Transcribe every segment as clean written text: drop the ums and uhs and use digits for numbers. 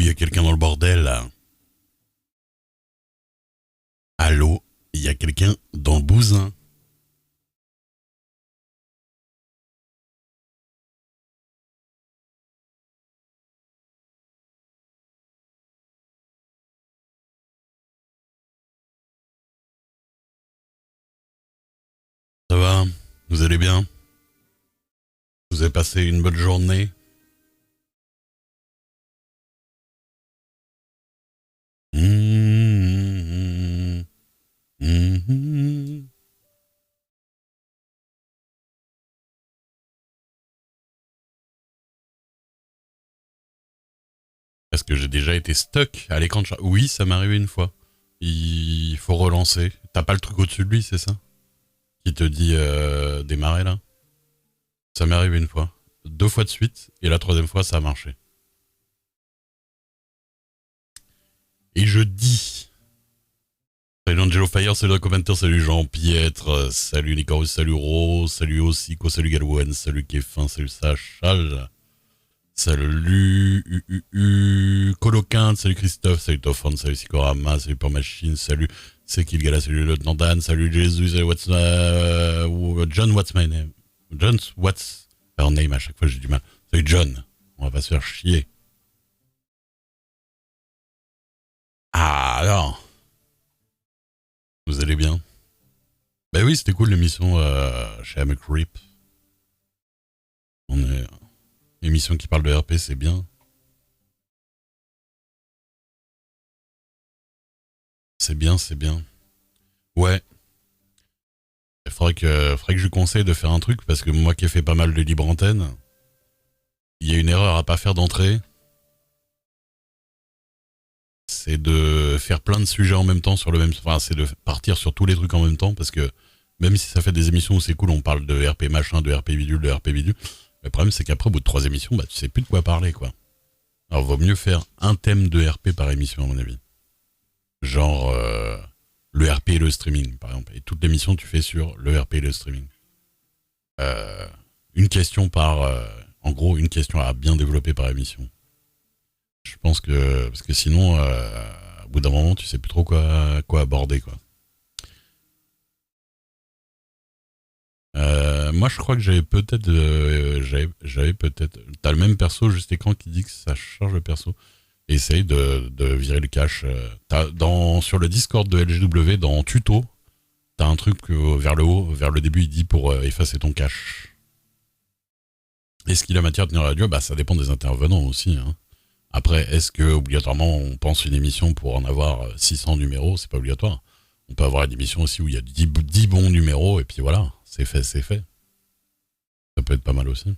il y a quelqu'un dans le bordel là. Allô, il y a quelqu'un dans le bousin. Ça va? Vous allez bien? Vous avez passé une bonne journée? Mmh, mmh, mmh. Est-ce que j'ai déjà été stuck à l'écran de chat? Oui, ça m'est arrivé une fois. Il faut relancer. T'as pas le truc au-dessus de lui, c'est ça? Qui te dit démarrer là? Ça m'est arrivé une fois. 2 fois de suite, et la troisième fois, ça a marché. Et je dis... Salut Angelo Fire, salut Commentaire, salut Jean-Pietre, salut Nicorus, salut Rose, salut Osico, salut Galwen, salut Kefin, salut Sachal, salut Coloquinte, salut Christophe, salut Tophone, salut Sikorama, salut Pure Machine, salut C'est qui le gars là, salut Lieutenant Dan, salut Jésus, salut John, what's my name? John, what's her name? À chaque fois j'ai du mal. Salut John, on va pas se faire chier. Ah alors, vous allez bien? Ben oui, c'était cool l'émission chez Amic Rip. On est émission qui parle de RP, c'est bien. C'est bien, c'est bien. Ouais. Il faudrait que je lui conseille de faire un truc parce que moi qui ai fait pas mal de libre antenne, il y a une erreur à pas faire d'entrée. C'est de faire plein de sujets en même temps sur le même. Enfin, c'est de partir sur tous les trucs en même temps parce que même si ça fait des émissions où c'est cool, on parle de RP machin, de RP bidule, de RP bidule. Le problème, c'est qu'après, au bout de 3 émissions, bah, tu sais plus de quoi parler, quoi. Alors, vaut mieux faire un thème de RP par émission, à mon avis. Genre, le RP et le streaming, par exemple. Et toute l'émission, tu fais sur le RP et le streaming. Une question par... en gros, une question à bien développer par émission. Je pense que... Parce que sinon, au bout d'un moment, tu sais plus trop quoi aborder, quoi. Moi, je crois que j'avais peut-être... j'avais peut-être... T'as le même perso, juste écran, qui dit que ça charge le perso. Essaye de virer le cache. Sur le Discord de LGW, dans Tuto, t'as un truc vers le haut, vers le début, il dit pour effacer ton cache. Est-ce qu'il a matière à tenir la durée? Bah, ça dépend des intervenants aussi. Hein. Après, est-ce que obligatoirement on pense une émission pour en avoir 600 numéros? C'est pas obligatoire. On peut avoir une émission aussi où il y a 10 bons numéros et puis voilà, c'est fait, c'est fait. Ça peut être pas mal aussi.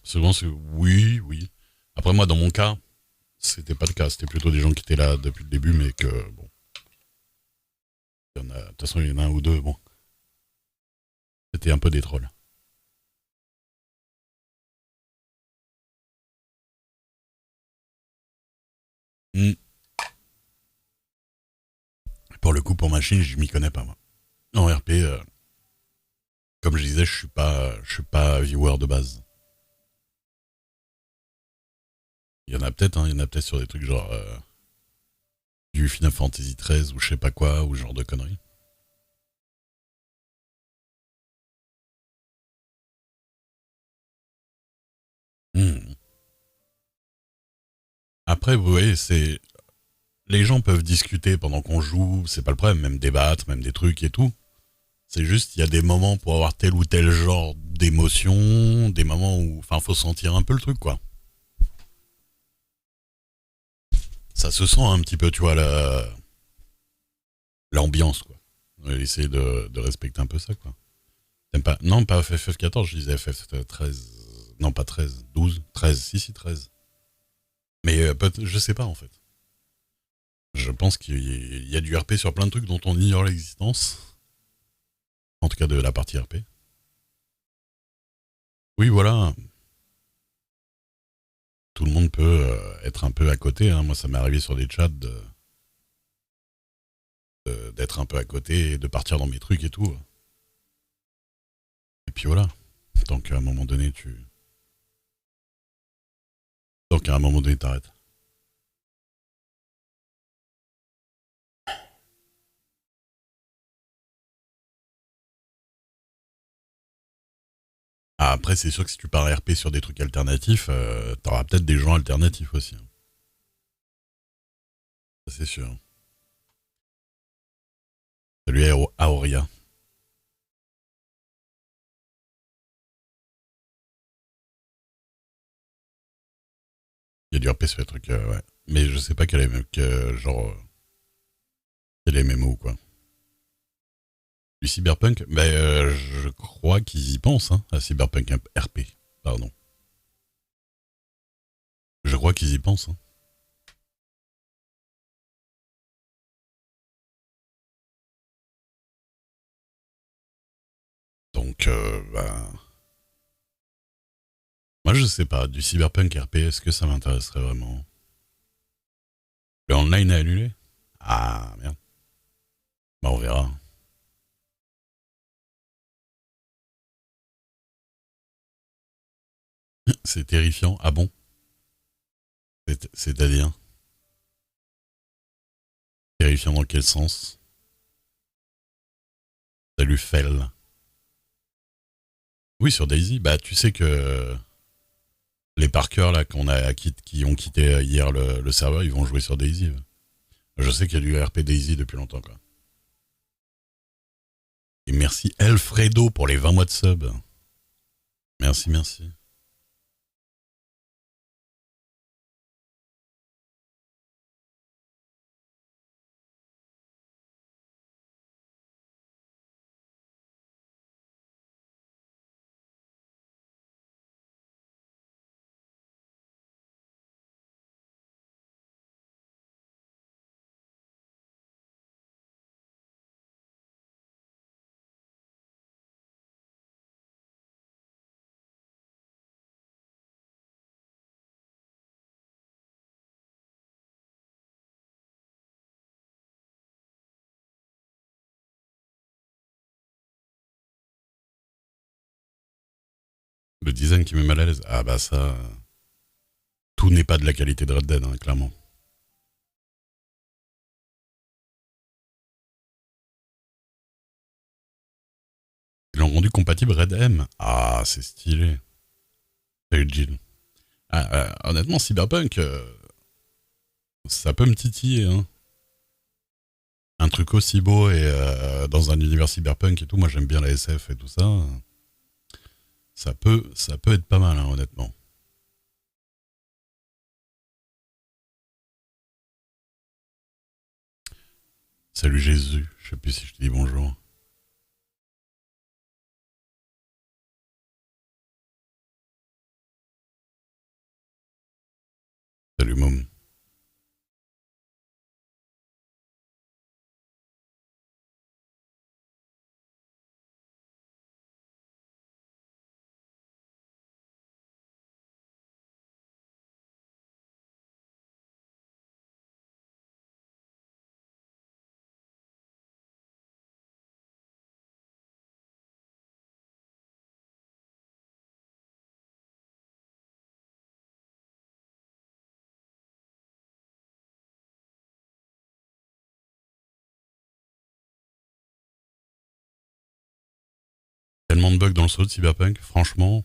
Souvent, c'est oui, oui. Après, moi, dans mon cas, c'était pas le cas. C'était plutôt des gens qui étaient là depuis le début, mais que, bon. De toute façon, il y en a un ou deux, bon. C'était un peu des trolls. Mm. Pour le coup, pour machine, je m'y connais pas, moi. En RP, comme je disais, je suis pas viewer de base. Il y en a peut-être, hein, il y en a peut-être sur des trucs genre du Final Fantasy XIII ou je sais pas quoi, ou ce genre de conneries. Mm. Après, vous voyez, c'est les gens peuvent discuter pendant qu'on joue, c'est pas le problème, même débattre, même des trucs et tout. C'est juste, il y a des moments pour avoir tel ou tel genre d'émotion, des moments où, enfin, faut sentir un peu le truc, quoi. Ça se sent un petit peu, tu vois, l'ambiance, quoi. On va essayer de respecter un peu ça, quoi. T'aimes pas? Non, pas FF14, je disais FF13. Non, pas 13, 12, 13, si, 13. Mais je sais pas, en fait. Je pense qu'il y a du RP sur plein de trucs dont on ignore l'existence. En tout cas, de la partie RP. Oui, voilà. Tout le monde peut être un peu à côté. Hein. Moi, ça m'est arrivé sur des chats d'être un peu à côté et de partir dans mes trucs et tout. Et puis voilà. Donc, à un moment donné, tu pour qu'à un moment donné t'arrêtes. Ah, après, c'est sûr que si tu pars RP sur des trucs alternatifs, t'auras peut-être des gens alternatifs aussi, hein. Ça, c'est sûr. Salut Aoria. Il y a du RP sur les trucs, ouais. Mais je sais pas quel est, genre, quel est MMO ou quoi. Du Cyberpunk, je crois qu'ils y pensent, hein, à Cyberpunk RP. Pardon. Je crois qu'ils y pensent, hein. Donc, moi je sais pas, du Cyberpunk RP, est-ce que ça m'intéresserait vraiment? Le online est annulé? Ah, merde. Bah, on verra. C'est terrifiant. Ah bon? C'est-à-dire? Terrifiant dans quel sens? Salut Fell. Oui, sur Daisy. Bah, tu sais que les Parker là qui ont quitté hier le serveur, ils vont jouer sur Daisy. Je sais qu'il y a du RP Daisy depuis longtemps, quoi. Et merci Alfredo pour les 20 mois de sub. Merci, merci. Le design qui met mal à l'aise. Ah bah ça, tout n'est pas de la qualité de Red Dead, hein, clairement. Ils l'ont rendu compatible Red M. Ah, c'est stylé. Salut Jill. Honnêtement, Cyberpunk, ça peut me titiller, hein. Un truc aussi beau et dans un univers cyberpunk et tout, moi j'aime bien la SF et tout ça. Ça peut être pas mal, hein, honnêtement. Salut Jésus, je sais plus si je te dis bonjour. Salut Mom. Tellement de bugs dans le saut de Cyberpunk, franchement,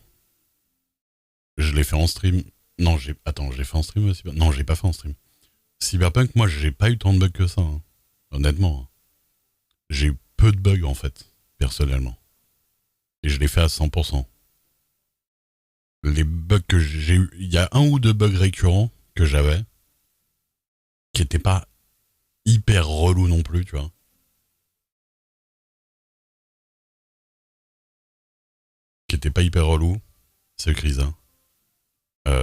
je l'ai fait en stream. Non, attends, je l'ai fait en stream aussi. Non, j'ai pas fait en stream. Cyberpunk, moi, j'ai pas eu tant de bugs que ça, hein. Honnêtement, hein. J'ai eu peu de bugs en fait, personnellement. Et je l'ai fait à 100%. Les bugs que j'ai eu, il y a un ou deux bugs récurrents que j'avais, qui étaient pas hyper relous non plus, tu vois. Qui étaient pas hyper relous. C'est Crisa.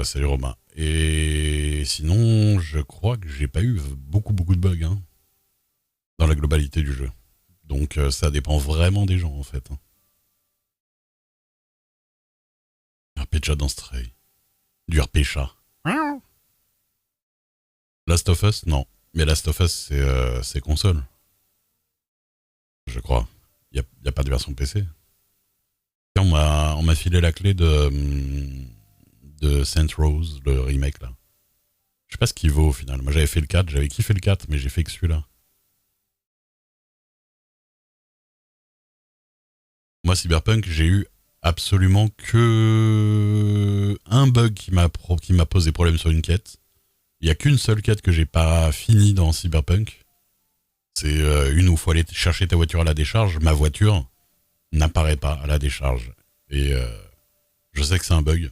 Salut Romain. Et sinon, je crois que j'ai pas eu beaucoup de bugs, hein, dans la globalité du jeu. Donc ça dépend vraiment des gens en fait, hein. RP chat dans Stray. Du RP chat. Last of Us, non. Mais Last of Us, c'est console, je crois. Y a pas de version PC. On m'a filé la clé de Saint Rose, le remake là. Je sais pas ce qu'il vaut au final. Moi j'avais fait le 4, j'avais kiffé le 4, mais j'ai fait que celui-là. Moi, Cyberpunk, j'ai eu absolument que un bug qui m'a posé problème sur une quête. Il y a qu'une seule quête que j'ai pas fini dans Cyberpunk. C'est une où il faut aller chercher ta voiture à la décharge. Ma voiture n'apparaît pas à la décharge. Et je sais que c'est un bug.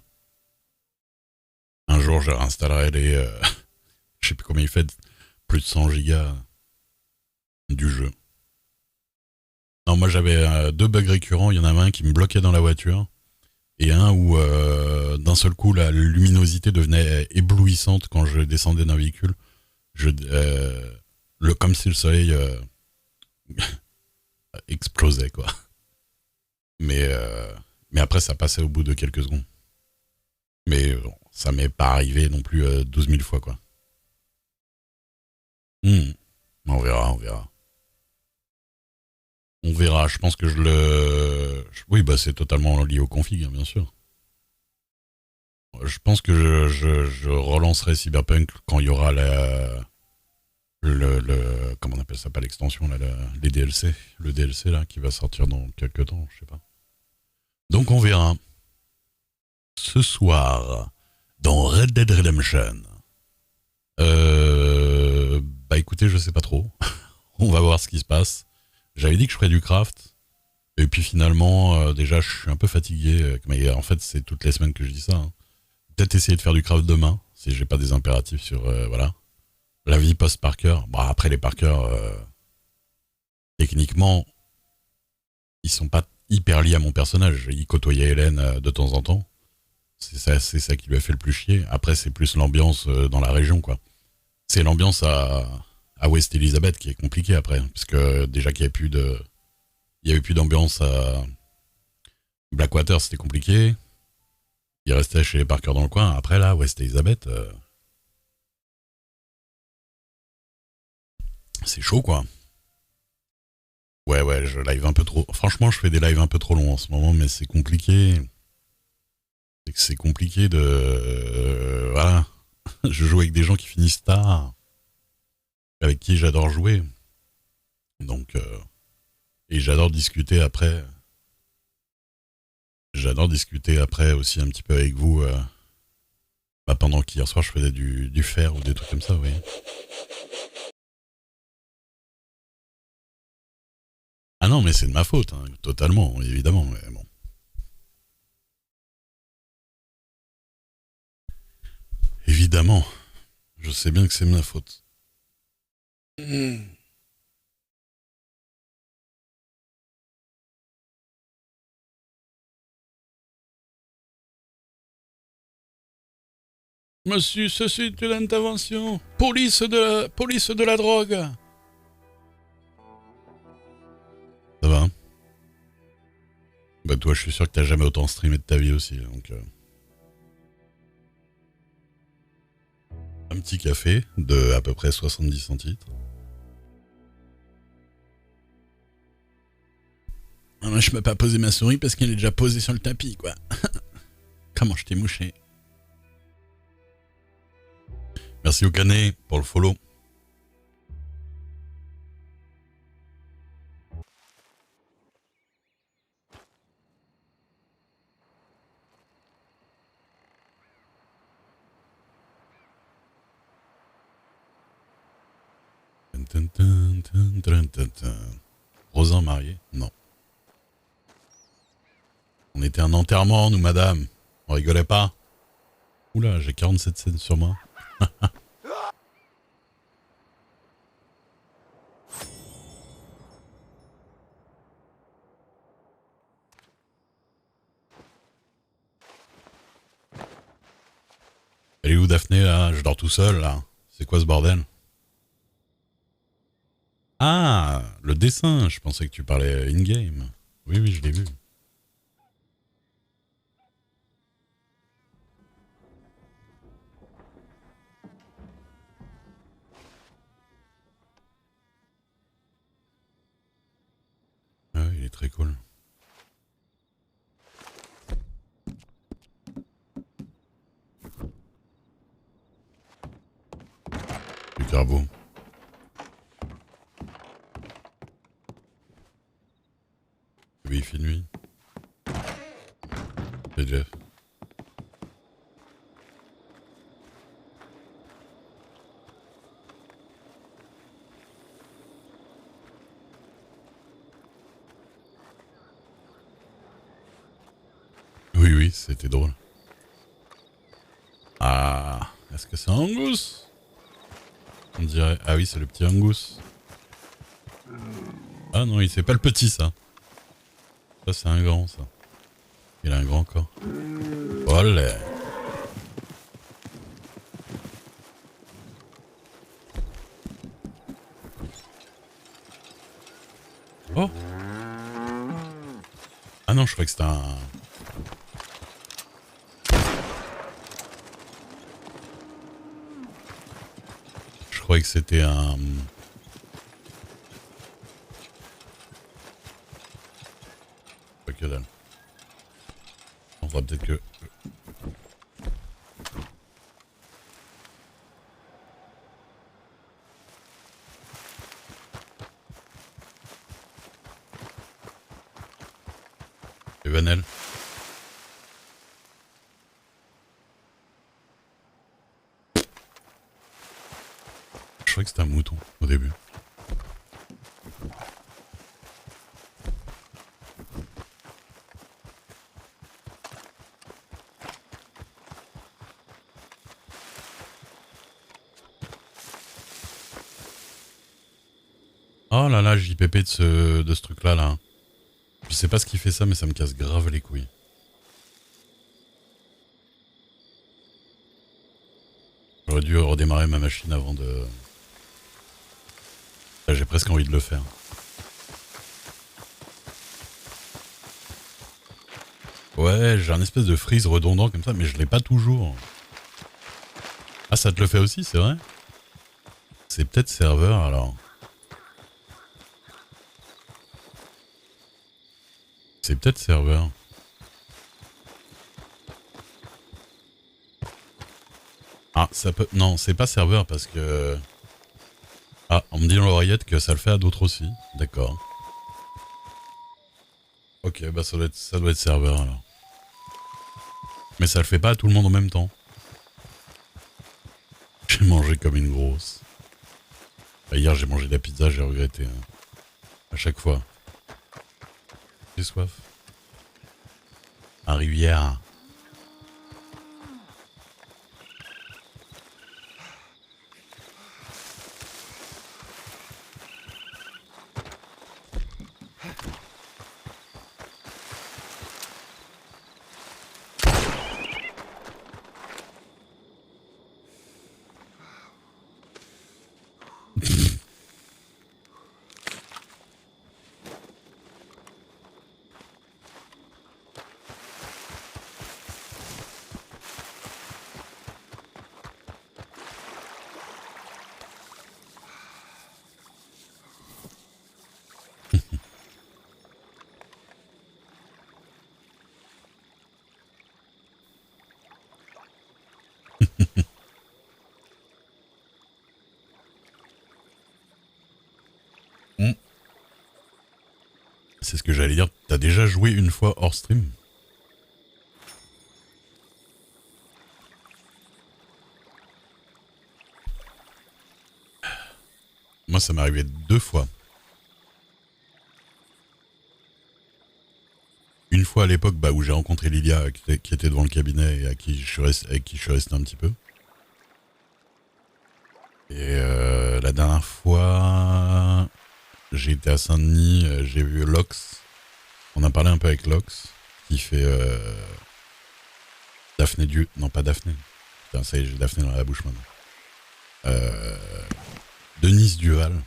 Un jour, je réinstallerai les... je sais plus combien il fait, plus de 100 gigas du jeu. Non, moi j'avais deux bugs récurrents. Il y en avait un qui me bloquait dans la voiture. Et un où d'un seul coup la luminosité devenait éblouissante quand je descendais d'un véhicule. Comme si le soleil explosait, quoi. Mais, euh, mais après, ça passait au bout de quelques secondes. Mais bon, ça m'est pas arrivé non plus 12 000 fois, quoi. Hmm. On verra, on verra. On verra, je pense que je le... Oui, bah c'est totalement lié au config, hein, bien sûr. Je pense que je relancerai Cyberpunk quand il y aura comment on appelle ça, pas l'extension, là, les DLC. Le DLC, là, qui va sortir dans quelques temps, je sais pas. Donc on verra. Ce soir, dans Red Dead Redemption. Bah écoutez, je sais pas trop. On va voir ce qui se passe. J'avais dit que je ferais du craft. Et puis finalement, déjà, je suis un peu fatigué. Mais en fait, c'est toutes les semaines que je dis ça, hein. Peut-être essayer de faire du craft demain, si j'ai pas des impératifs sur... voilà. La vie post-Parker. Bon, après, les Parker, techniquement, ils sont pas hyper liés à mon personnage. Il côtoyait Hélène de temps en temps. C'est ça qui lui a fait le plus chier. Après, c'est plus l'ambiance dans la région, quoi. C'est l'ambiance à West Elizabeth qui est compliquée après. Parce que déjà qu'il y avait plus de... Il y avait plus d'ambiance à Blackwater, c'était compliqué. Il restait chez les Parker dans le coin. Après, là, West Elizabeth, c'est chaud, quoi. Ouais, ouais, je live un peu trop. Franchement, je fais des lives un peu trop longs en ce moment, mais c'est compliqué. C'est que c'est compliqué de... voilà. Je joue avec des gens qui finissent tard, avec qui j'adore jouer. Donc, et j'adore discuter après. J'adore discuter après aussi un petit peu avec vous. Bah, pendant qu'hier soir, je faisais du fer ou des trucs comme ça, oui. Ah non, mais c'est de ma faute, hein, totalement, évidemment. Mais bon. Évidemment, je sais bien que c'est de ma faute. Monsieur, ceci est une intervention. Police de la drogue. Ça va, hein. Bah toi, je suis sûr que t'as jamais autant streamé de ta vie aussi, donc... un petit café de à peu près 70 centilitres. Ah, moi, je peux pas poser ma souris parce qu'elle est déjà posée sur le tapis, quoi. Comment je t'ai mouché. Merci au canet pour le follow. Rosin marié? Non. On était un enterrement, nous, madame. On rigolait pas. Oula, j'ai 47 cents sur moi. Elle est où, Daphné, là? Je dors tout seul, là. C'est quoi ce bordel? Ah, le dessin. Je pensais que tu parlais in-game. Oui, oui, je l'ai vu. Ah, oui, il est très cool. super beau. Oui, il fait nuit. C'est Jeff. Oui, oui, c'était drôle. Ah, est-ce que c'est un Angus? On dirait. Ah oui, c'est le petit Angus. Ah non, c'est pas le petit, ça. Ça, c'est un grand, ça. Il a un grand corps. Olé. Oh. Ah non, je croyais que c'était un... Je croyais que c'était un... Pas que dalle. On va peut-être que... Evanel. Je croyais que c'était un mouton au début. Oh là là, JPP de ce truc-là, là. Je sais pas ce qui fait ça, mais ça me casse grave les couilles. J'aurais dû redémarrer ma machine avant de... Là, j'ai presque envie de le faire. Ouais, j'ai un espèce de freeze redondant comme ça, mais je l'ai pas toujours. Ah, ça te le fait aussi, c'est vrai? C'est peut-être serveur, alors. C'est peut-être serveur. Ah, ça peut... Non, c'est pas serveur parce que... Ah, on me dit dans l'oreillette que ça le fait à d'autres aussi. D'accord. Ok, bah ça doit être serveur, alors. Mais ça le fait pas à tout le monde en même temps. J'ai mangé comme une grosse. Bah, hier, j'ai mangé de la pizza, j'ai regretté. Hein. À chaque fois. J'ai soif. À Rivière. Hmm. C'est ce que j'allais dire. T'as déjà joué une fois hors stream? Moi, ça m'est arrivé 2 fois. Une fois à l'époque bah, où j'ai rencontré Lilia qui était devant le cabinet et avec qui je suis resté un petit peu. Et la dernière fois, j'ai été à Saint-Denis, j'ai vu Lox. On a parlé un peu avec Lox, qui fait Daphné Dieu. Non, pas Daphné. Putain, ça y est, j'ai Daphné dans la bouche maintenant. Euh, Denise Duval.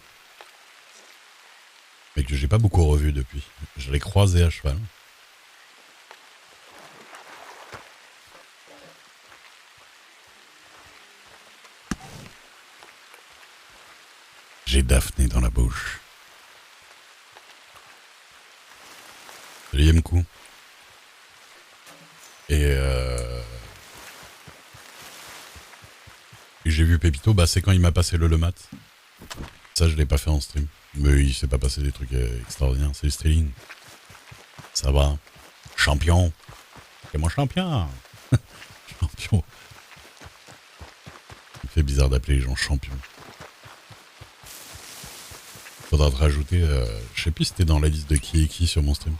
Mais que j'ai pas beaucoup revu depuis. Je l'ai croisé à cheval. J'ai Daphné dans la bouche. Deuxième coup. Et j'ai vu Pépito, bah c'est quand il m'a passé le mat. Ça, je l'ai pas fait en stream. Mais il s'est pas passé des trucs extraordinaires. C'est le streaming. Ça va. Champion. C'est mon champion. Champion. Ça me fait bizarre d'appeler les gens champions. Faudra te rajouter, je sais plus si t'es dans la liste de qui est qui sur mon stream.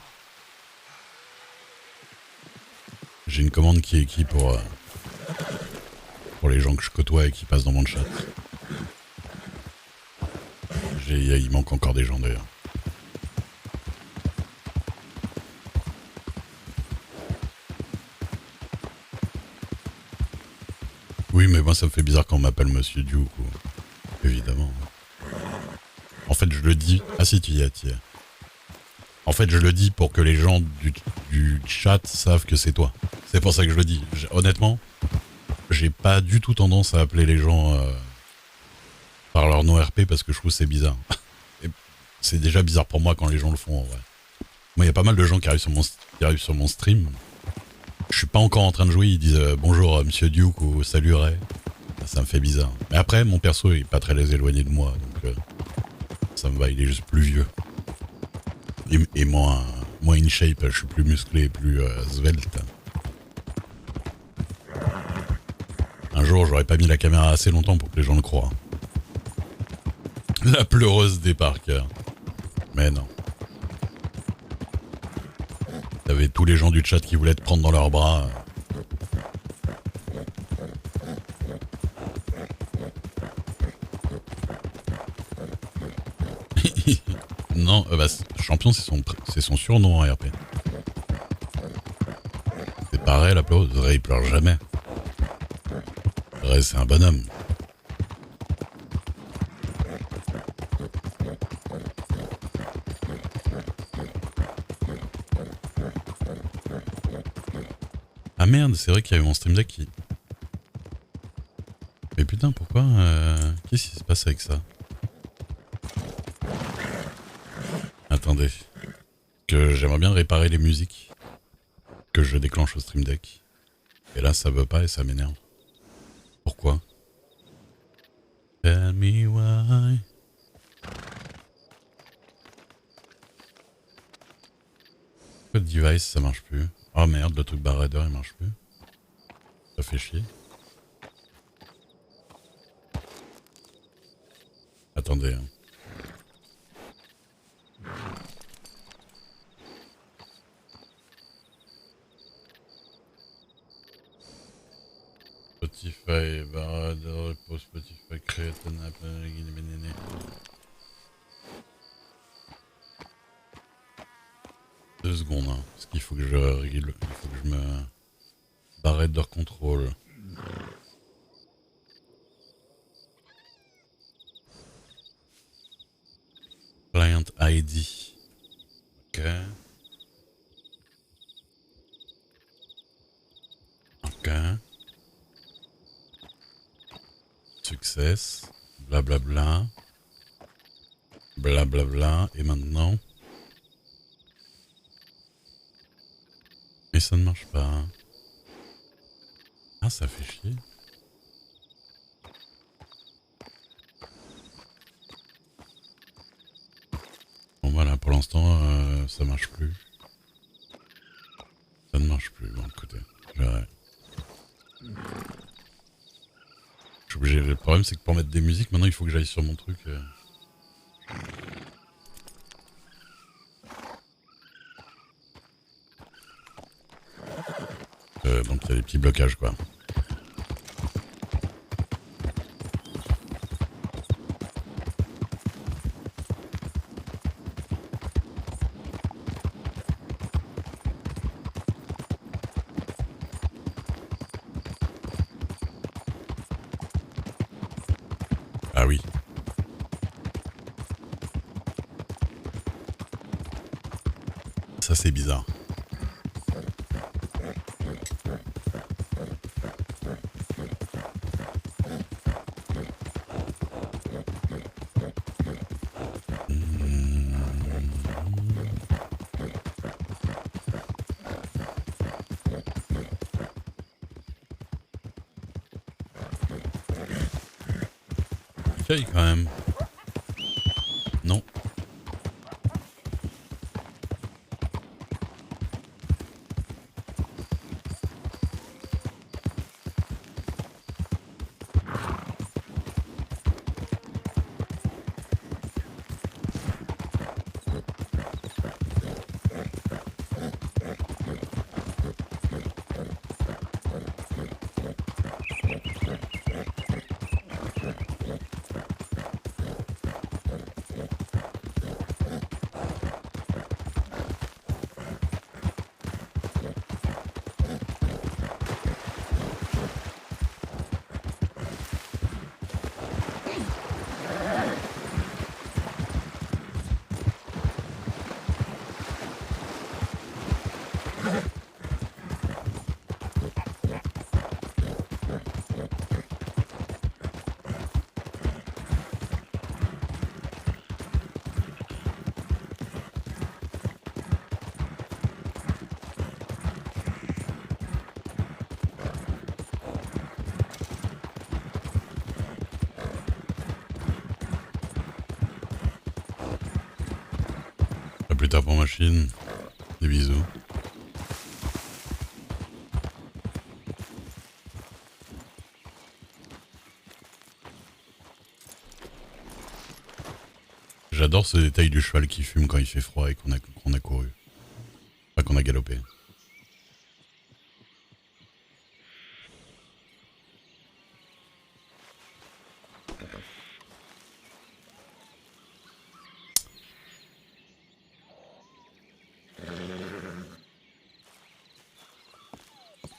J'ai une commande qui est qui pour les gens que je côtoie et qui passent dans mon chat. Il manque encore des gens d'ailleurs. Oui, mais moi ça me fait bizarre quand on m'appelle Monsieur Duke, évidemment. En fait, je le dis. Ah si, tu y es. En fait, je le dis pour que les gens du chat savent que c'est toi. C'est pour ça que je le dis. Honnêtement, j'ai pas du tout tendance à appeler les gens par leur nom RP parce que je trouve que c'est bizarre. Et c'est déjà bizarre pour moi quand les gens le font en vrai. Moi, il y a pas mal de gens qui arrivent sur mon stream. Je suis pas encore en train de jouer, ils disent bonjour Monsieur Duke ou salut Ray. Ça me fait bizarre. Mais après, mon perso est pas très éloigné de moi, donc ça me va, il est juste plus vieux. Et moins in shape, je suis plus musclé, plus svelte. Un jour, j'aurais pas mis la caméra assez longtemps pour que les gens le croient. La pleureuse des Parker. Mais non. T'avais tous les gens du chat qui voulaient te prendre dans leurs bras. Non, bah, champion, c'est son surnom en RP. C'est pareil, la pleureuse. Ray, il pleure jamais. Ray, c'est un bonhomme. Ah merde, c'est vrai qu'il y a eu mon stream deck qui... Mais putain, pourquoi qu'est-ce qui se passe avec ça? Attendez. Que j'aimerais bien réparer les musiques que je déclenche au stream deck. Et là, ça veut pas et ça m'énerve. Pourquoi? Tell me why. Pourquoi le device ça marche plus? Oh merde, le truc barrader il marche plus. Ça fait chier. Attendez. Hein. Spotify, barrader, pour Spotify, create an app, 2 secondes, hein, parce qu'il faut que je règle, il faut que je me barrader contrôle. Client ID. Ok. Ok. Success. Blablabla. Blablabla. Et maintenant... Mais ça ne marche pas. Ah, ça fait chier. Bon voilà, pour l'instant, ça marche plus. Ça ne marche plus, bon écoutez. Je suis obligé. Le problème c'est que pour mettre des musiques, maintenant il faut que j'aille sur mon truc. Donc il y a des petits blocages quoi. Ah oui. Ça c'est bizarre. essaye quand même. Non. À plus tard pour machine. Des bisous. J'adore ce détail du cheval qui fume quand il fait froid et qu'on a couru. Enfin, qu'on a galopé.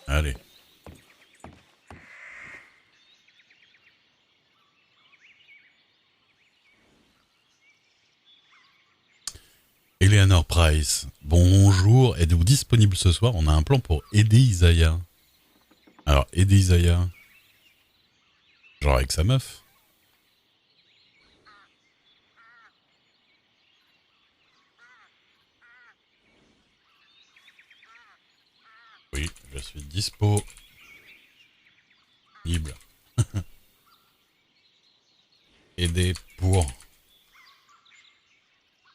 Allez. Eleanor Price, bonjour, êtes-vous disponible ce soir? On a un plan pour aider Isaiah. Alors, aider Isaiah, genre avec sa meuf. Oui, je suis dispo. Libre. Aider pour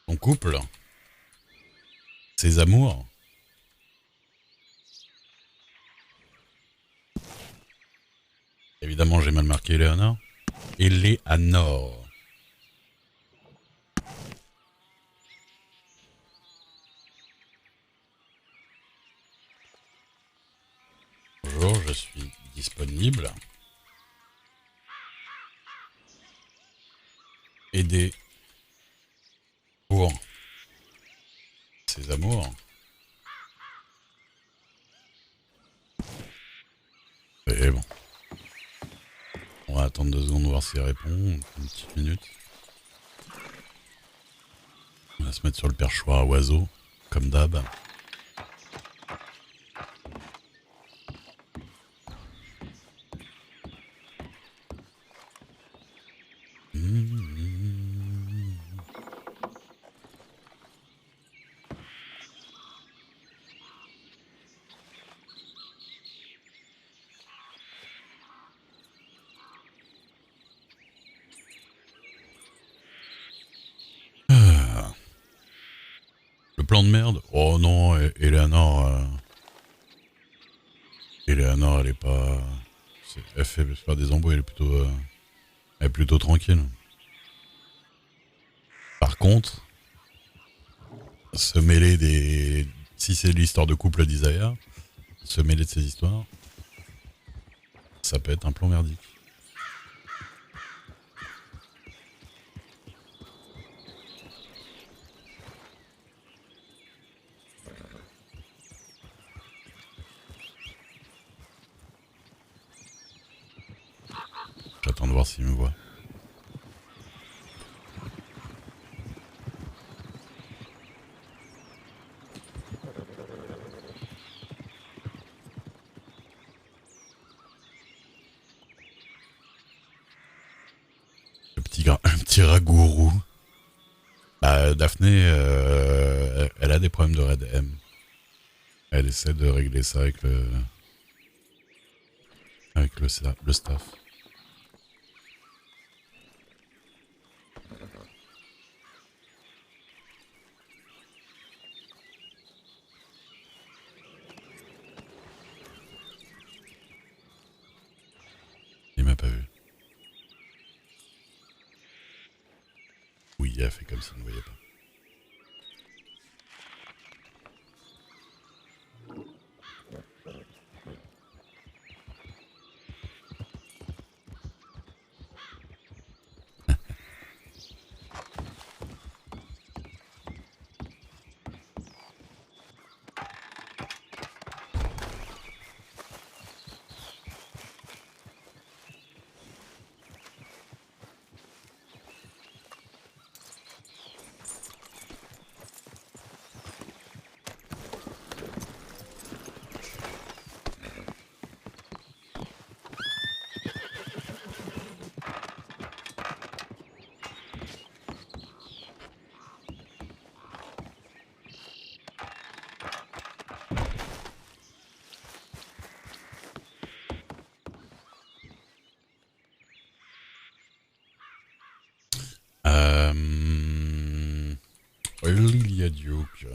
son couple, ses amours. Évidemment, j'ai mal marqué Eleanor. Eleanor. Bonjour, je suis disponible. Aider pour ses amours. Et bon. On va attendre 2 secondes voir s'il répond. Une petite minute. On va se mettre sur le perchoir à oiseaux, comme d'hab. Le plan de merde. Oh non, Eleanor. Eleanor, elle est pas. Elle fait faire des embrouilles, elle est plutôt tranquille. Par contre, se mêler des. Si c'est l'histoire de couple d'Isaiah, se mêler de ces histoires, ça peut être un plan merdique. J'attends de voir s'il me voit. Un petit ragourou. Bah, Daphné, elle a des problèmes de Red M. Elle essaie de régler ça avec le staff. Oui, elle a fait comme si on ne voyait pas. Lilia Duke.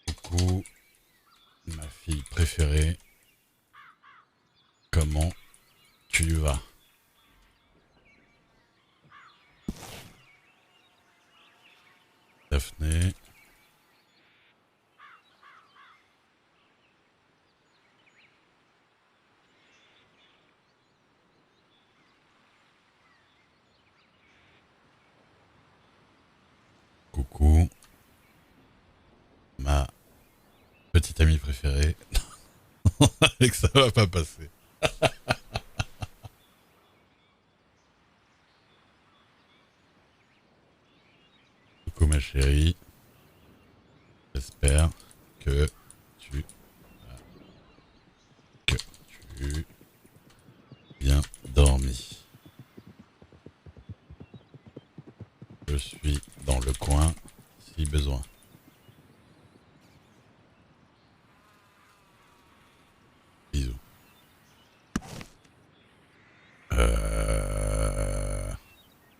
Coucou, ma fille préférée. Comment tu vas? Daphné. Coucou, ma petite amie préférée. Et que ça va pas passer. Coucou ma chérie. J'espère que tu que tu bien dormi. Je suis dans le coin si besoin. Bisous.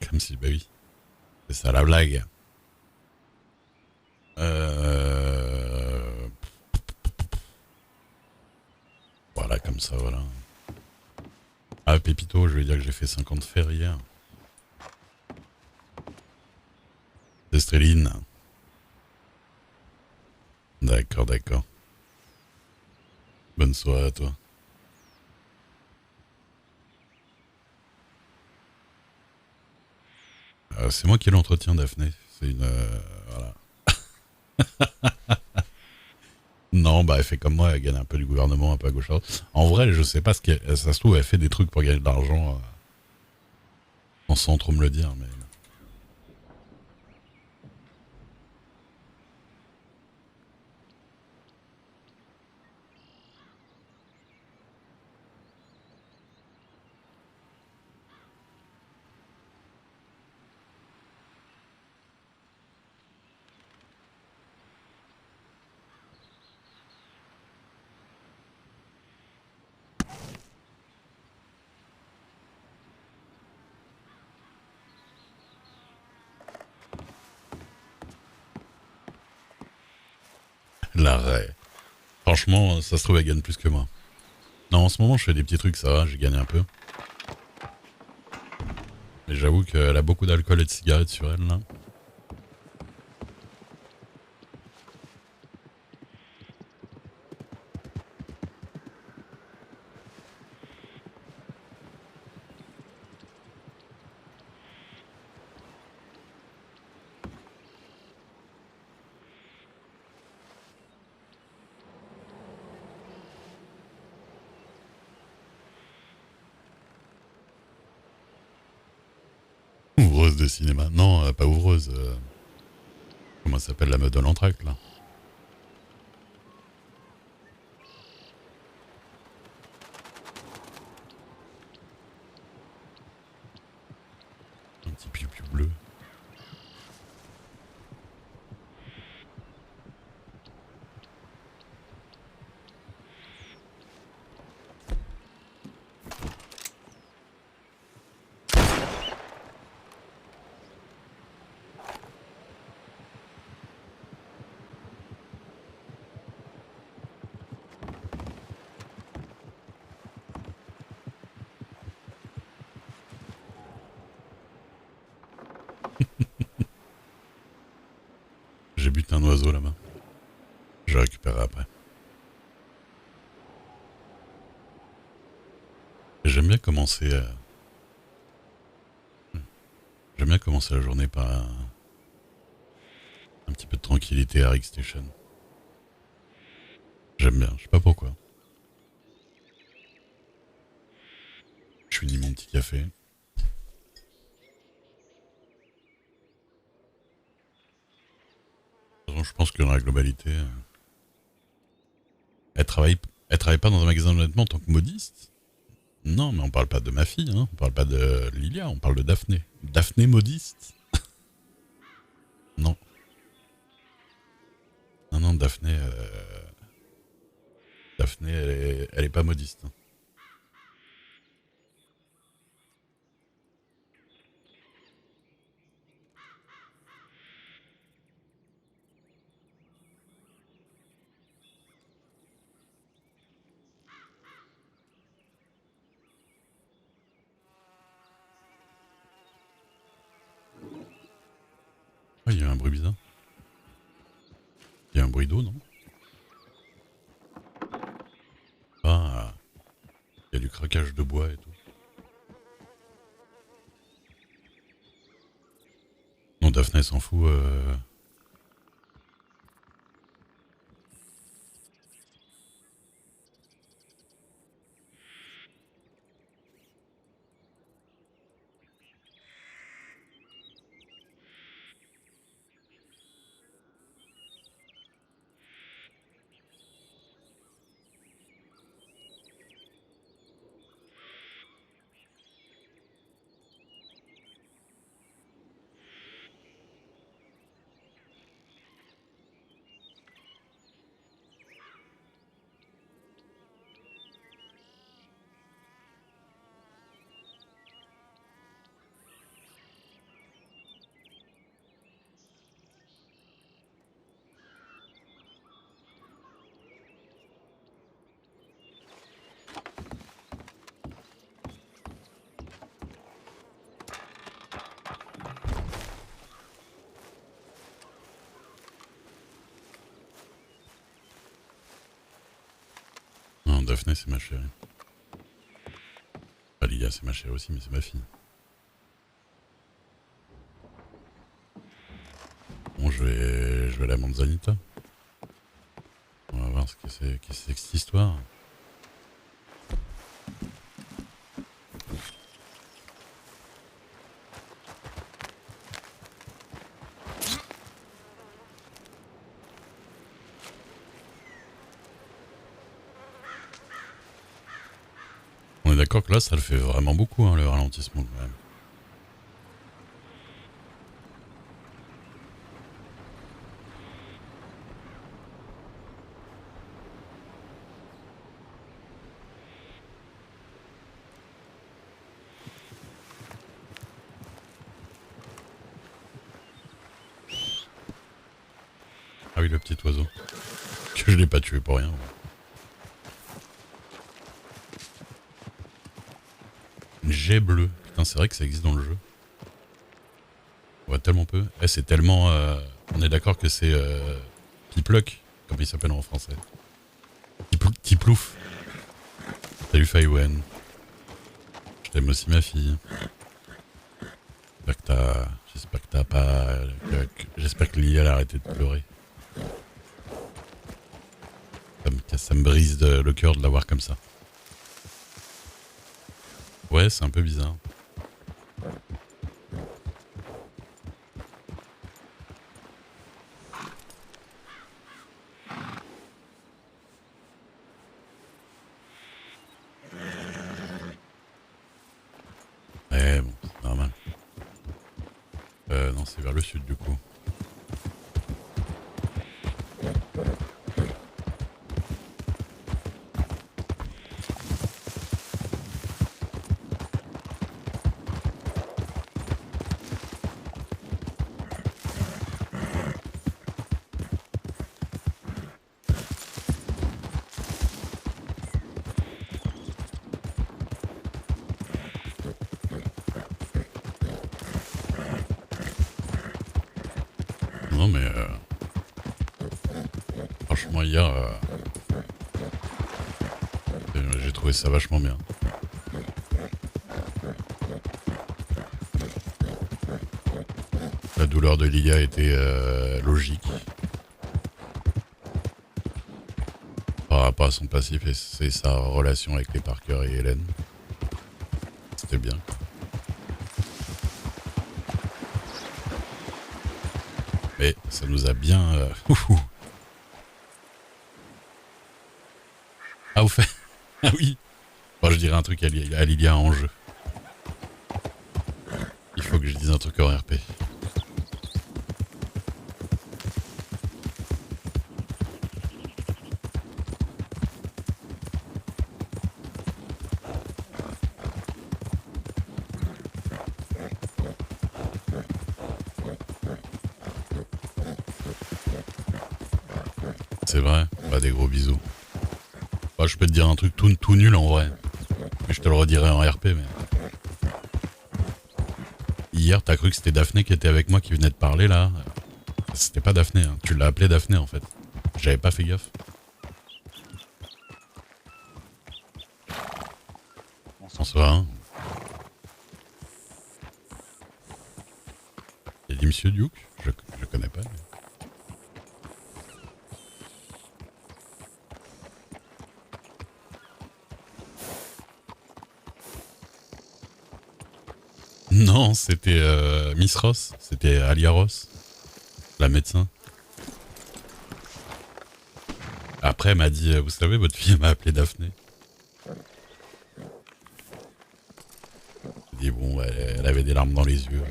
Comme si, bah oui. C'est ça la blague. Voilà, comme ça, voilà. Ah, Pépito, je vais dire que j'ai fait 50 fers hier. Estréline. D'accord, d'accord. Bonne soirée à toi. C'est moi qui l'entretiens, Daphné. C'est une. Voilà. Non, bah elle fait comme moi, elle gagne un peu du gouvernement, un peu à gauche à droite. En vrai, je sais pas ce qu'elle. Ça se trouve, elle fait des trucs pour gagner de l'argent sans trop me le dire, mais. L'arrêt. Franchement, ça se trouve, elle gagne plus que moi. Non, en ce moment, je fais des petits trucs, ça va, j'ai gagné un peu. Mais j'avoue qu'elle a beaucoup d'alcool et de cigarettes sur elle, là. Ouvreuse de cinéma. Non, pas ouvreuse. Comment ça s'appelle la meuf de l'entracte, là? Un petit piou-piou bleu. buté un oiseau là-bas. Je le récupérerai après. J'aime bien commencer. J'aime bien commencer la journée par un petit peu de tranquillité à Rick Station. J'aime bien, je sais pas pourquoi. Je finis mon petit café. De toute façon, je pense que dans la globalité, elle travaille, elle travaille pas dans un magasin de vêtements en tant que modiste. Non, mais on parle pas de ma fille, hein. On parle pas de Lilia, on parle de Daphné. Daphné modiste. Non, non, non, Daphné, Daphné, elle est pas modiste, hein. Ah, il y a un bruit bizarre. Il y a un bruit d'eau, non? Ah, il y a du craquage de bois et tout. Non, Daphné s'en fout. Non, Daphné, c'est ma chérie. Bah, Lilia, c'est ma chérie aussi, mais c'est ma fille. Bon, je vais aller à Manzanita. On va voir ce que c'est, qu'est-ce que c'est que cette histoire. On est d'accord que là, ça le fait vraiment beaucoup, hein, le ralentissement quand même. Ah oui, le petit oiseau. Que je l'ai pas tué pour rien. Une jet bleue. Putain, c'est vrai que ça existe dans le jeu. On voit tellement peu. Eh, c'est tellement... on est d'accord que c'est... Pipluck, comme il s'appelle en français. Tiplouf. Salut Faïwen. Je t'aime aussi ma fille. J'espère que t'as pas... J'espère que Lilia a arrêté de pleurer. Ça me brise le cœur de la voir comme ça. Ouais, c'est un peu bizarre. Ouais, bon, c'est normal. Non, c'est vers le sud du coup. Non mais Franchement, hier, j'ai trouvé ça vachement bien. La douleur de Lilia était logique par rapport à son passif et c'est sa relation avec les Parker et Hélène. C'était bien. Mais ça nous a bien... Ah, vous faites... Ah oui. Bon, je dirais un truc à Lilia en jeu. Il faut que je dise un truc en RP. C'est vrai. Bah, des gros bisous. Bah, je peux te dire un truc tout nul en vrai. Mais je te le redirai en RP, mais... Hier, t'as cru que c'était Daphné qui était avec moi qui venait de parler, là. C'était pas Daphné, hein. Tu l'as appelé Daphné, en fait. J'avais pas fait gaffe. Bonsoir. Hein. Il a dit Monsieur Duke je connais pas. Non, c'était Miss Ross. C'était Alia Ross, la médecin. Après, elle m'a dit, vous savez, votre fille m'a appelé Daphné. J'ai dit, bon, elle avait des larmes dans les yeux.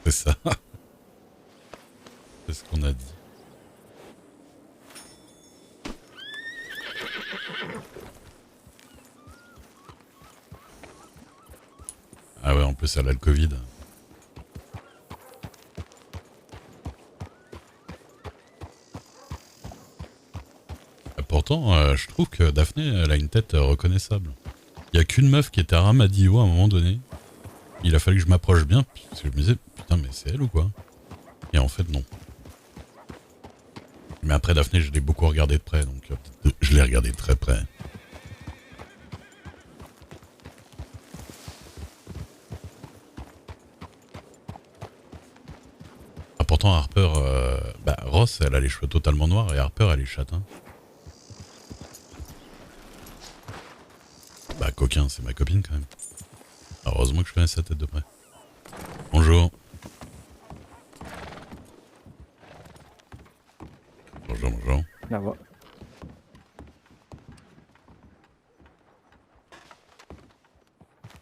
C'est ça. C'est ce qu'on a dit. Ah ouais, en plus, elle a le Covid. Pourtant, je trouve que Daphné, elle a une tête reconnaissable. Il y a qu'une meuf qui était à Ramadio à un moment donné. Il a fallu que je m'approche bien, parce que je me disais, putain, mais c'est elle ou quoi? Et en fait, non. Mais après, Daphné, je l'ai beaucoup regardé de près, donc je l'ai regardé de très près. Ah, pourtant, Harper, Ross, elle a les cheveux totalement noirs, et Harper, elle est châtain. Bah, coquin, c'est ma copine quand même. Heureusement que je connais sa tête de près. Bonjour. Bonjour, bonjour. La voix.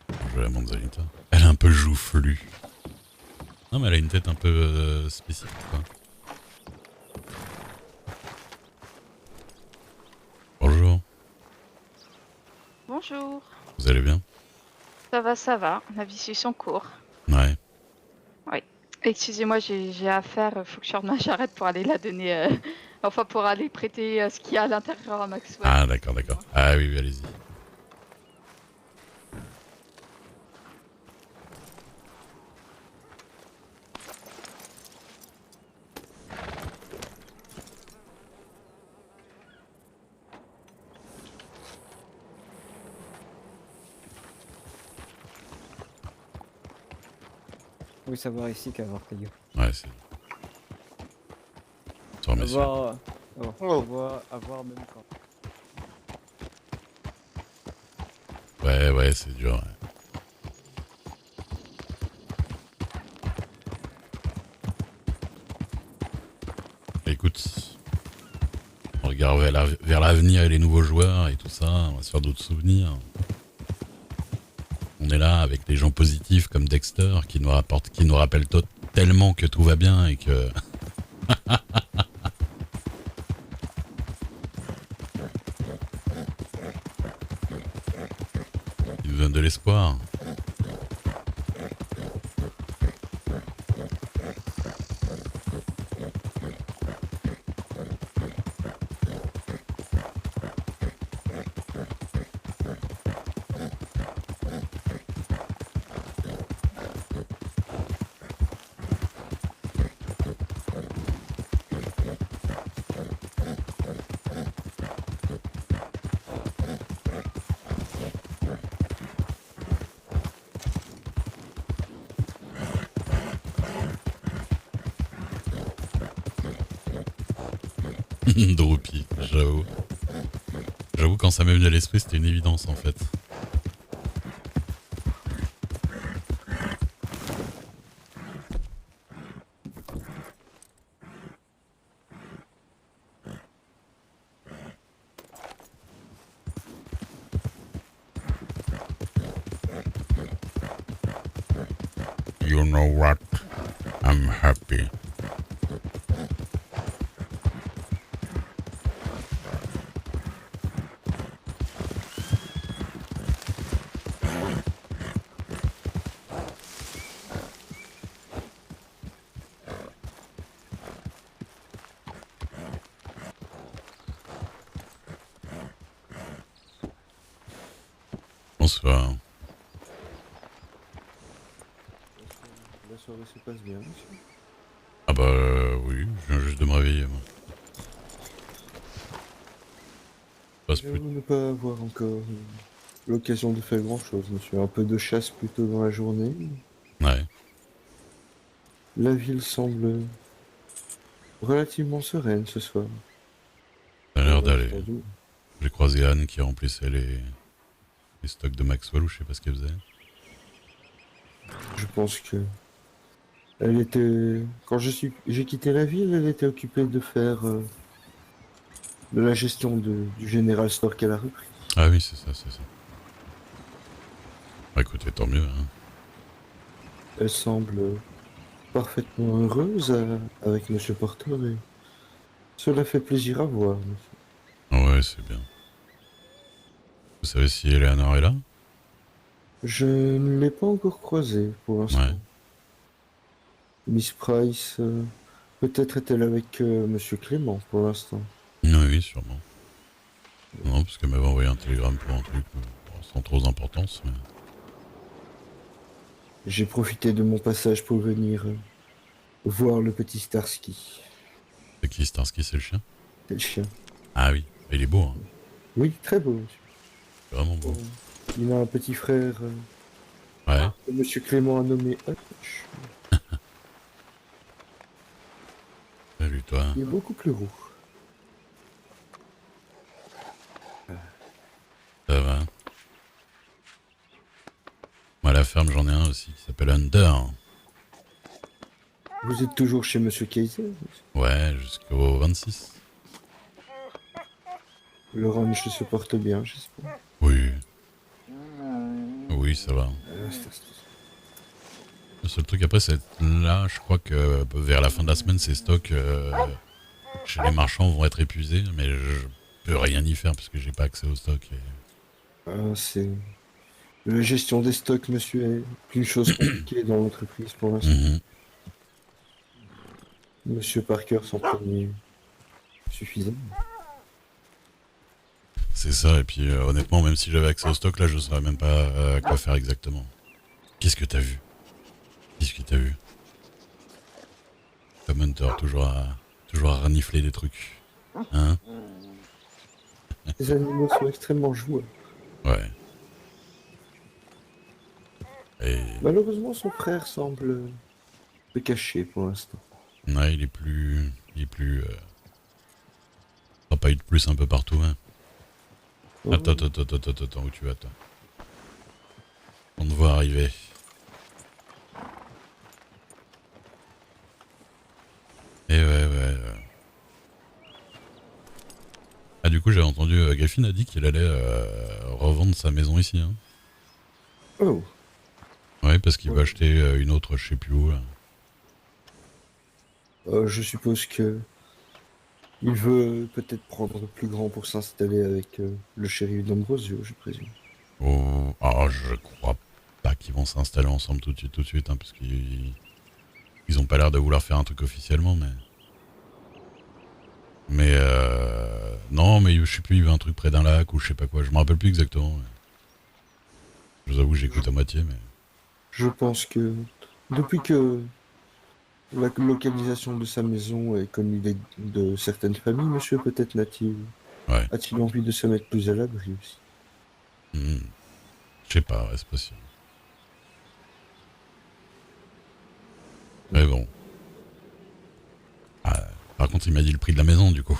Bonjour la Manzanita. Elle est un peu joufflue. Non mais elle a une tête un peu spécifique quoi. Bonjour. Bonjour. Vous allez bien? Ça va. La vie suit son cours. Ouais. Oui. Excusez-moi, j'ai affaire. Faut que je sorte ma charrette pour aller la donner. Enfin, pour aller prêter ce qu'il y a à l'intérieur à Maxwell. Ah d'accord, d'accord. Ah oui, oui, allez-y. Oui, savoir ici qu'avoir Caillou. Ouais, c'est... Bonsoir, messieurs. Avoir même quand. Ouais, c'est dur. Ouais. Écoute, on regarde vers l'avenir et les nouveaux joueurs et tout ça, on va se faire d'autres souvenirs. On est là avec des gens positifs comme Dexter qui nous rappellent tellement que tout va bien et que... Il nous donne de l'espoir. Droupy, j'avoue. J'avoue, quand ça m'est venu à l'esprit, c'était une évidence en fait. You know what? I'm happy. Bonsoir. La soirée se passe bien, monsieur. Ah bah oui, je viens juste de me réveiller. Moi. Passe plus. J'avoue ne pas avoir encore l'occasion de faire grand chose, monsieur. Un peu de chasse plutôt dans la journée. Ouais, La ville semble relativement sereine ce soir. ça a l'air d'aller. Entendu. J'ai croisé Anne qui remplissait les stocks de Maxwell ou je sais pas ce qu'elle faisait. Je pense que elle était. Quand j'ai quitté la ville, elle était occupée de faire de la gestion du General Store qu'elle a repris. Ah oui, c'est ça, c'est ça. Bah écoutez, tant mieux. Hein. Elle semble parfaitement heureuse avec Monsieur Porter et cela fait plaisir à voir, monsieur. Ah ouais, c'est bien. Vous savez si Eleanor est là? Je ne l'ai pas encore croisée pour l'instant. Ouais. Miss Price, peut-être est-elle avec Monsieur Clément pour l'instant. Oui, oui, sûrement. Non, parce qu'elle m'avait envoyé un télégramme pour un truc sans trop d'importance. Mais... J'ai profité de mon passage pour venir voir le petit Starsky. C'est qui Starsky, c'est le chien? C'est le chien. Ah oui, il est beau, hein. Oui, très beau, monsieur. C'est vraiment beau. Il a un petit frère Ouais. que Monsieur Clément a nommé Hutch. Salut toi. Il est beaucoup plus roux. Ça va. Moi, à la ferme, j'en ai un aussi qui s'appelle Under. Vous êtes toujours chez Monsieur Kaiser? Ouais, jusqu'au 26. Le ranch se porte bien, j'espère. Oui. Oui, ça va. Le seul truc après, c'est là, je crois que vers la fin de la semaine, ces stocks chez les marchands vont être épuisés, mais je peux rien y faire parce que j'ai pas accès aux stocks. C'est... La gestion des stocks, monsieur, est une chose compliquée dans l'entreprise pour l'instant. Mhm. Monsieur Parker s'en prenait suffisamment. C'est ça, et puis honnêtement, même si j'avais accès aux stocks, là, je saurais même pas quoi faire exactement. Qu'est-ce que t'as vu? Qu'est-ce que t'as vu? Comme Hunter, toujours à renifler des trucs. Hein? Les animaux sont extrêmement joueurs. Ouais. Et Malheureusement, son frère semble se cacher pour l'instant. ouais, il est plus. Ça pas eu de plus un peu partout, hein. Attends, où tu vas, toi? On te voit arriver. Et ouais. Ah, du coup, j'avais entendu, Griffin a dit qu'il allait revendre sa maison ici, hein. Oh, Ouais, parce qu'il va acheter une autre, je sais plus où, là. je suppose que il veut peut-être prendre plus grand pour s'installer avec le shérif d'Ambrosio, je présume. Oh, ah, je crois pas qu'ils vont s'installer ensemble tout de suite, hein, parce ils ont pas l'air de vouloir faire un truc officiellement, mais... non, mais je sais plus, il veut un truc près d'un lac ou je sais pas quoi, je me rappelle plus exactement. Mais... Je vous avoue, j'écoute à moitié, mais... Je pense que depuis que la localisation de sa maison est connue de certaines familles, monsieur, peut-être Ouais. a-t-il envie de se mettre plus à l'abri aussi. Je sais pas, ouais, c'est possible. Mais bon. Ah, par contre, il m'a dit le prix de la maison, du coup.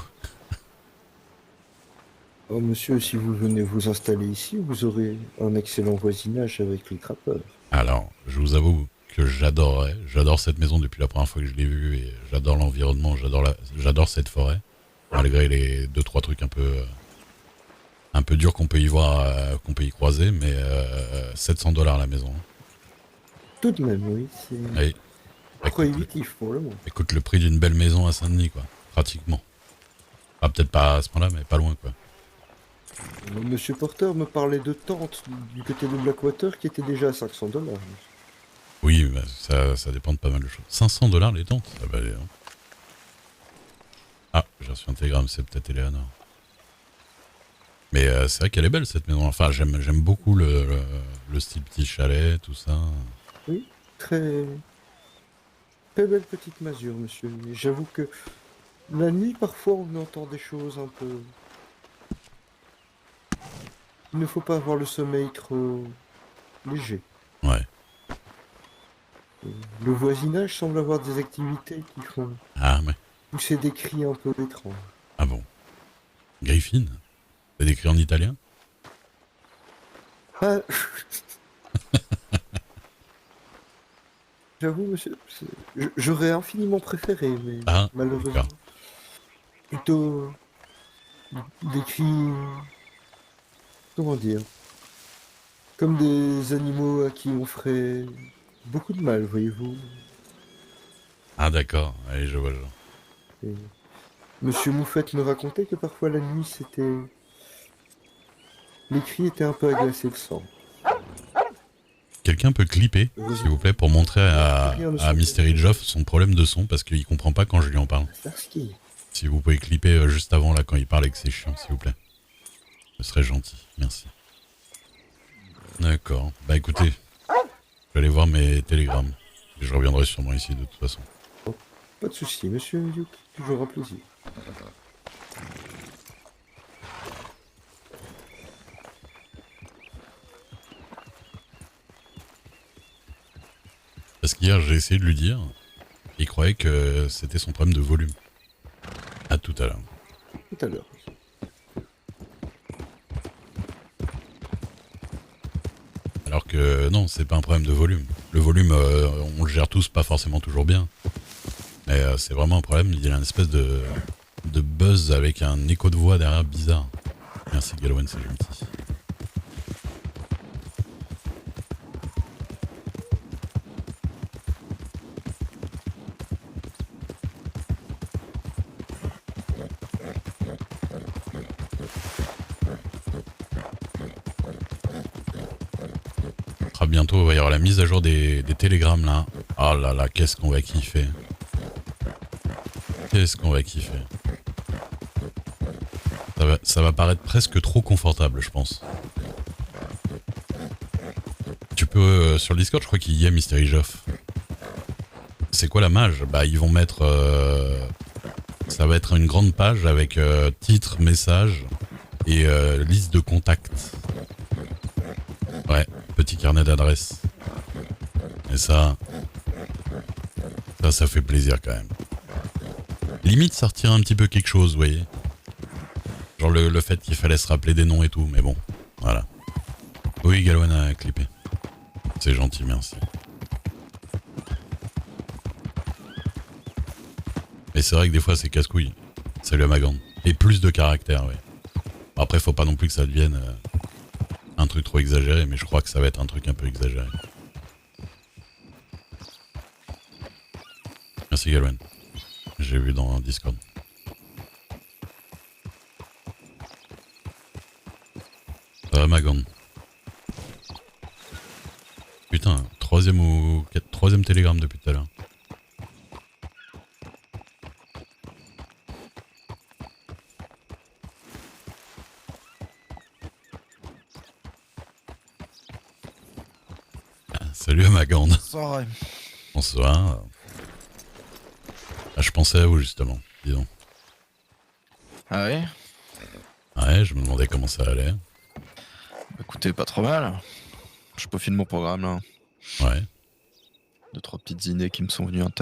Oh, monsieur, si vous venez vous installer ici, vous aurez un excellent voisinage avec les trappeurs. Alors, je vous avoue que j'adore cette maison depuis la première fois que je l'ai vue et j'adore l'environnement, j'adore cette forêt, malgré les 2-3 trucs un peu durs qu'on peut y voir, qu'on peut y croiser, mais $700 la maison. Hein. Tout de même, oui, c'est Et, prohibitif pour le moment. écoute le prix d'une belle maison à Saint-Denis, quoi, pratiquement. Ah, peut-être pas à ce point-là, mais pas loin, quoi. Monsieur Porter me parlait de tentes du côté de Blackwater qui étaient déjà à $500. Oui, bah, ça dépend de pas mal de choses. $500 les tentes. Ah, bah, ah, j'ai reçu un télégramme, c'est peut-être Eleanor. Mais c'est vrai qu'elle est belle cette maison. Enfin, j'aime beaucoup le style petit chalet, tout ça. Oui, très, très belle petite masure, monsieur. Mais j'avoue que la nuit, parfois, on entend des choses un peu... Il ne faut pas avoir le sommeil trop léger. Ouais. Le voisinage semble avoir des activités qui font Ah, ouais. pousser des cris un peu étranges. Ah bon. Griffin. C'est écrit en italien. Ah, j'avoue, monsieur, j'aurais infiniment préféré, mais Ah, malheureusement, d'accord. plutôt des cris, comment dire, comme des animaux à qui on ferait beaucoup de mal, voyez-vous. Ah, d'accord. Allez, je vois le genre. Et Monsieur Moufette me racontait que parfois la nuit, c'était... Les cris étaient un peu agressés le sang. Quelqu'un peut clipper, s'il vous plaît, pour montrer à Mystery Geoff son problème de son, parce qu'il comprend pas quand je lui en parle. Starsky. Si vous pouvez clipper juste avant, là, quand il parle et que c'est chiant, s'il vous plaît. Ce serait gentil, merci. D'accord. Bah écoutez, je vais aller voir mes télégrammes. Et je reviendrai sûrement ici, de toute façon. Pas de souci, monsieur Duke, toujours un plaisir. Parce qu'hier, j'ai essayé de lui dire, il croyait que c'était son problème de volume. À tout à l'heure. Tout à l'heure. Alors que non, c'est pas un problème de volume. Le volume, on le gère tous pas forcément toujours bien. Mais c'est vraiment un problème, il y a une espèce de buzz avec un écho de voix derrière bizarre. Merci Galowen, c'est gentil. Bientôt, il va y avoir la mise à jour des télégrammes là. Oh là là, qu'est-ce qu'on va kiffer. Qu'est-ce qu'on va kiffer. Ça va paraître presque trop confortable, je pense. Tu peux, sur le Discord, je crois qu'il y a Mystery Geoff. C'est quoi la mage? Bah, ils vont mettre... ça va être une grande page avec titre, message et liste de contacts. Ouais, petit carnet d'adresses. Et ça fait plaisir quand même. Limite, ça retire un petit peu quelque chose, vous voyez. Genre le fait qu'il fallait se rappeler des noms et tout, mais bon, voilà. Oui, Galwan a clippé. C'est gentil, merci. Et c'est vrai que des fois, c'est casse-couille. Salut à Magande. Et plus de caractère, oui. Après, faut pas non plus que ça devienne... un truc trop exagéré, mais je crois que ça va être un truc un peu exagéré. Merci Galwen. J'ai vu dans Discord. Magand. Putain, troisième télégramme depuis tout à l'heure. Salut à Magand. Bonsoir. Bonsoir. Ah, je pensais à vous justement, dis donc. Ah oui? Ouais, je me demandais comment ça allait. Écoutez, pas trop mal. Je peaufine mon programme là. Ouais. 2-3 petites idées qui me sont venues en tête.